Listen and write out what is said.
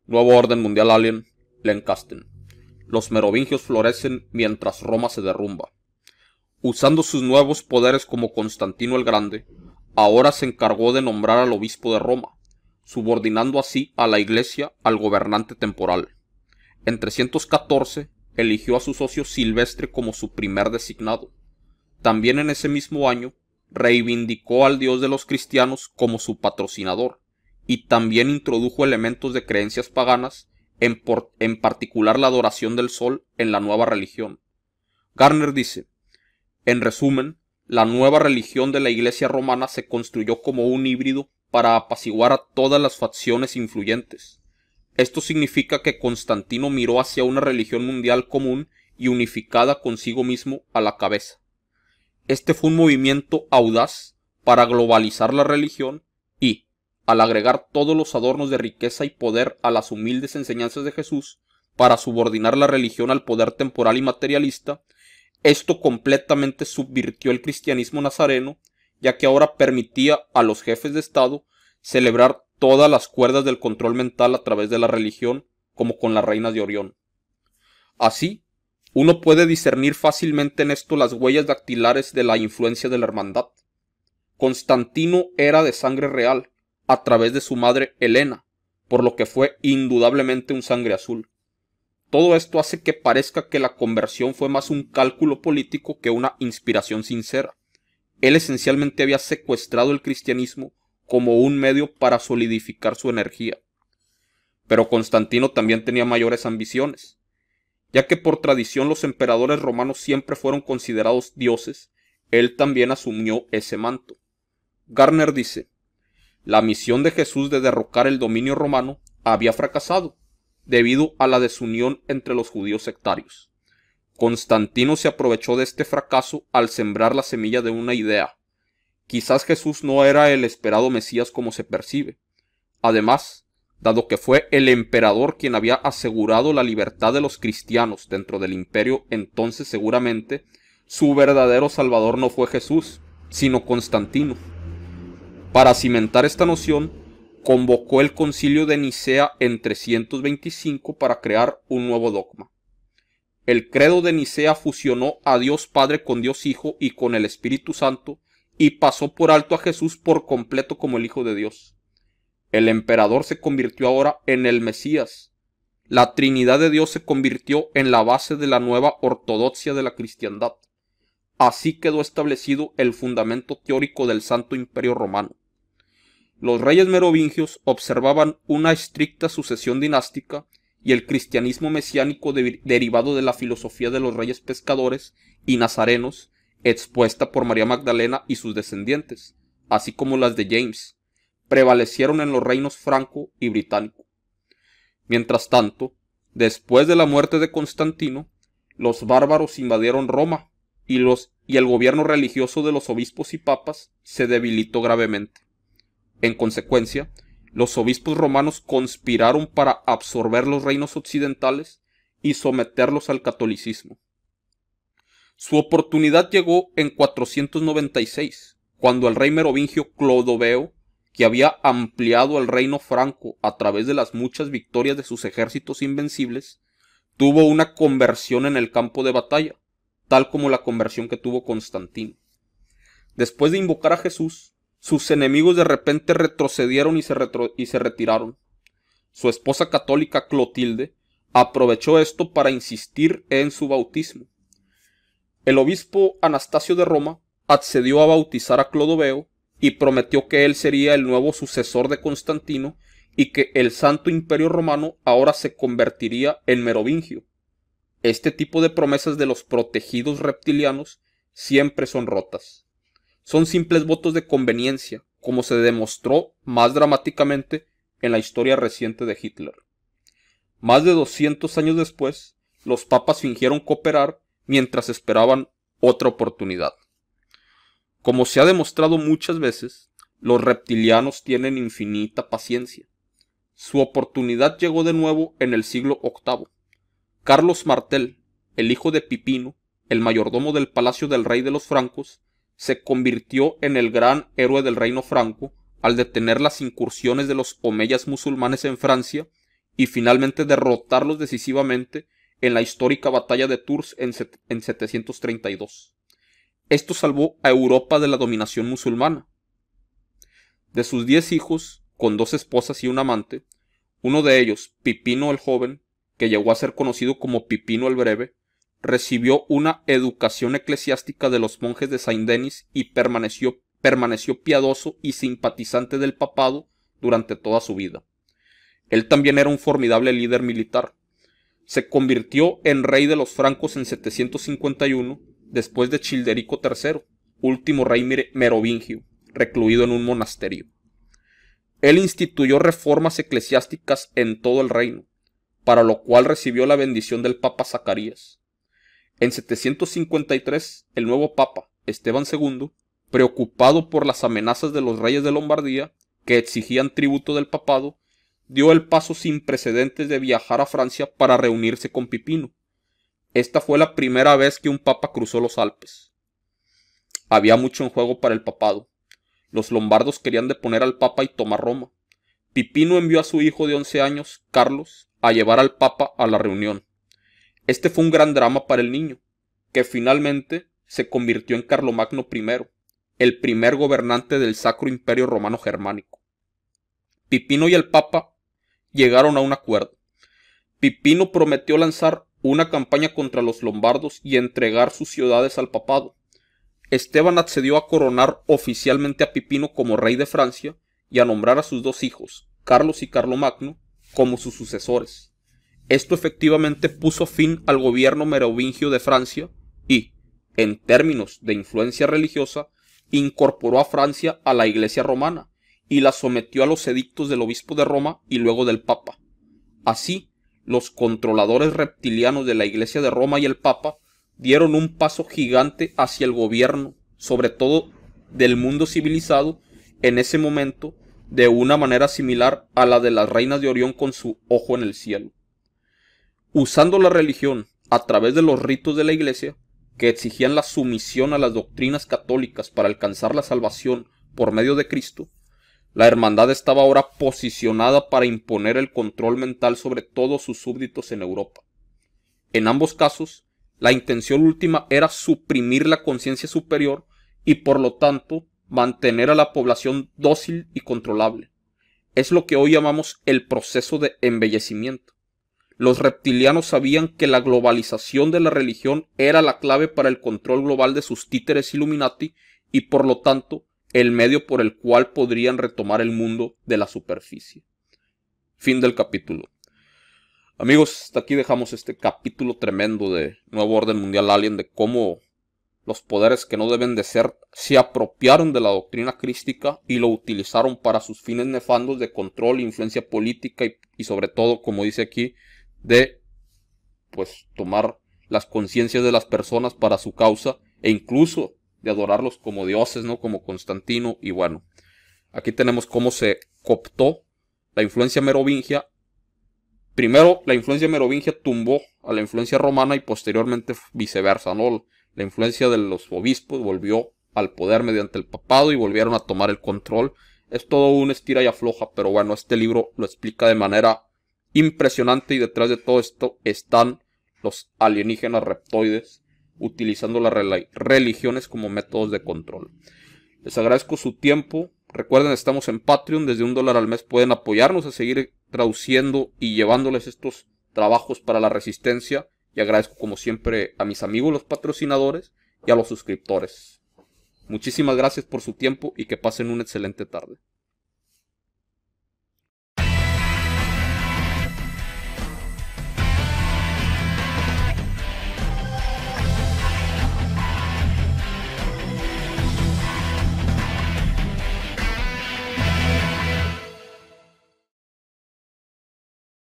Nuevo orden mundial alien, Lancaster. Los merovingios florecen mientras Roma se derrumba. Usando sus nuevos poderes como Constantino el Grande, ahora se encargó de nombrar al obispo de Roma, subordinando así a la iglesia al gobernante temporal. En 314 eligió a su socio Silvestre como su primer designado. También en ese mismo año reivindicó al dios de los cristianos como su patrocinador, y también introdujo elementos de creencias paganas, en particular la adoración del sol en la nueva religión. Garner dice: en resumen, la nueva religión de la Iglesia romana se construyó como un híbrido para apaciguar a todas las facciones influyentes. Esto significa que Constantino miró hacia una religión mundial común y unificada consigo mismo a la cabeza. Este fue un movimiento audaz para globalizar la religión y, al agregar todos los adornos de riqueza y poder a las humildes enseñanzas de Jesús, para subordinar la religión al poder temporal y materialista, esto completamente subvirtió el cristianismo nazareno, ya que ahora permitía a los jefes de Estado celebrar todas las cuerdas del control mental a través de la religión, como con las reinas de Orión. Así, uno puede discernir fácilmente en esto las huellas dactilares de la influencia de la hermandad. Constantino era de sangre real, a través de su madre Helena, por lo que fue indudablemente un sangre azul. Todo esto hace que parezca que la conversión fue más un cálculo político que una inspiración sincera. Él esencialmente había secuestrado el cristianismo como un medio para solidificar su energía. Pero Constantino también tenía mayores ambiciones. Ya que por tradición los emperadores romanos siempre fueron considerados dioses, él también asumió ese manto. Garner dice: la misión de Jesús de derrocar el dominio romano había fracasado, debido a la desunión entre los judíos sectarios. Constantino se aprovechó de este fracaso al sembrar la semilla de una idea. Quizás Jesús no era el esperado Mesías como se percibe. Además, dado que fue el emperador quien había asegurado la libertad de los cristianos dentro del imperio, entonces seguramente su verdadero salvador no fue Jesús, sino Constantino. Para cimentar esta noción, convocó el Concilio de Nicea en 325 para crear un nuevo dogma. El credo de Nicea fusionó a Dios Padre con Dios Hijo y con el Espíritu Santo, y pasó por alto a Jesús por completo como el Hijo de Dios. El emperador se convirtió ahora en el Mesías. La Trinidad de Dios se convirtió en la base de la nueva ortodoxia de la cristiandad. Así quedó establecido el fundamento teórico del Santo Imperio Romano. Los reyes merovingios observaban una estricta sucesión dinástica y el cristianismo mesiánico derivado de la filosofía de los reyes pescadores y nazarenos, expuesta por María Magdalena y sus descendientes, así como las de James, prevalecieron en los reinos franco y británico. Mientras tanto, después de la muerte de Constantino, los bárbaros invadieron Roma y el gobierno religioso de los obispos y papas se debilitó gravemente. En consecuencia, los obispos romanos conspiraron para absorber los reinos occidentales y someterlos al catolicismo. Su oportunidad llegó en 496, cuando el rey merovingio Clodoveo, que había ampliado el reino franco a través de las muchas victorias de sus ejércitos invencibles, tuvo una conversión en el campo de batalla, tal como la conversión que tuvo Constantino. Después de invocar a Jesús, sus enemigos de repente retrocedieron y se retiraron. Su esposa católica Clotilde aprovechó esto para insistir en su bautismo. El obispo Anastasio de Roma accedió a bautizar a Clodoveo y prometió que él sería el nuevo sucesor de Constantino y que el Santo Imperio Romano ahora se convertiría en merovingio. Este tipo de promesas de los protegidos reptilianos siempre son rotas. Son simples votos de conveniencia, como se demostró más dramáticamente en la historia reciente de Hitler. Más de 200 años después, los papas fingieron cooperar mientras esperaban otra oportunidad. Como se ha demostrado muchas veces, los reptilianos tienen infinita paciencia. Su oportunidad llegó de nuevo en el siglo VIII. Carlos Martel, el hijo de Pipino, el mayordomo del palacio del rey de los francos, se convirtió en el gran héroe del reino franco al detener las incursiones de los omeyas musulmanes en Francia y finalmente derrotarlos decisivamente en la histórica batalla de Tours en 732. Esto salvó a Europa de la dominación musulmana. De sus 10 hijos, con 2 esposas y un amante, uno de ellos, Pipino el Joven, que llegó a ser conocido como Pipino el Breve, recibió una educación eclesiástica de los monjes de Saint-Denis y permaneció piadoso y simpatizante del papado durante toda su vida. Él también era un formidable líder militar. Se convirtió en rey de los francos en 751, después de Childerico III, último rey merovingio, recluido en un monasterio. Él instituyó reformas eclesiásticas en todo el reino, para lo cual recibió la bendición del Papa Zacarías. En 753, el nuevo Papa, Esteban II, preocupado por las amenazas de los reyes de Lombardía, que exigían tributo del papado, dio el paso sin precedentes de viajar a Francia para reunirse con Pipino. Esta fue la primera vez que un papa cruzó los Alpes. Había mucho en juego para el papado. Los lombardos querían deponer al papa y tomar Roma. Pipino envió a su hijo de 11 años, Carlos, a llevar al papa a la reunión. Este fue un gran drama para el niño, que finalmente se convirtió en Carlomagno I, el primer gobernante del Sacro Imperio Romano Germánico. Pipino y el papa llegaron a un acuerdo. Pipino prometió lanzar una campaña contra los lombardos y entregar sus ciudades al papado. Esteban accedió a coronar oficialmente a Pipino como rey de Francia y a nombrar a sus 2 hijos, Carlos y Carlomagno, como sus sucesores. Esto efectivamente puso fin al gobierno merovingio de Francia y, en términos de influencia religiosa, incorporó a Francia a la Iglesia romana y la sometió a los edictos del obispo de Roma y luego del Papa. Así, los controladores reptilianos de la Iglesia de Roma y el Papa dieron un paso gigante hacia el gobierno, sobre todo del mundo civilizado, en ese momento, de una manera similar a la de las reinas de Orión con su ojo en el cielo. Usando la religión a través de los ritos de la Iglesia, que exigían la sumisión a las doctrinas católicas para alcanzar la salvación por medio de Cristo, la hermandad estaba ahora posicionada para imponer el control mental sobre todos sus súbditos en Europa. En ambos casos, la intención última era suprimir la conciencia superior y por lo tanto mantener a la población dócil y controlable. Es lo que hoy llamamos el proceso de embellecimiento. Los reptilianos sabían que la globalización de la religión era la clave para el control global de sus títeres Illuminati y por lo tanto el medio por el cual podrían retomar el mundo de la superficie. Fin del capítulo. Amigos, hasta aquí dejamos este capítulo tremendo de Nuevo Orden Mundial Alien, de cómo los poderes que no deben de ser se apropiaron de la doctrina crística y lo utilizaron para sus fines nefandos de control, influencia política y sobre todo, como dice aquí, de tomar las conciencias de las personas para su causa e incluso de adorarlos como dioses, ¿no? Como Constantino. Y bueno, aquí tenemos cómo se cooptó la influencia merovingia. Primero, la influencia merovingia tumbó a la influencia romana y posteriormente viceversa, ¿no? La influencia de los obispos volvió al poder mediante el papado y volvieron a tomar el control. Es todo un estira y afloja, pero bueno, este libro lo explica de manera impresionante y detrás de todo esto están los alienígenas reptoides utilizando las religiones como métodos de control. Les agradezco su tiempo. Recuerden, estamos en Patreon. Desde $1 al mes pueden apoyarnos a seguir traduciendo y llevándoles estos trabajos para la resistencia. Y agradezco como siempre a mis amigos los patrocinadores y a los suscriptores. Muchísimas gracias por su tiempo y que pasen una excelente tarde.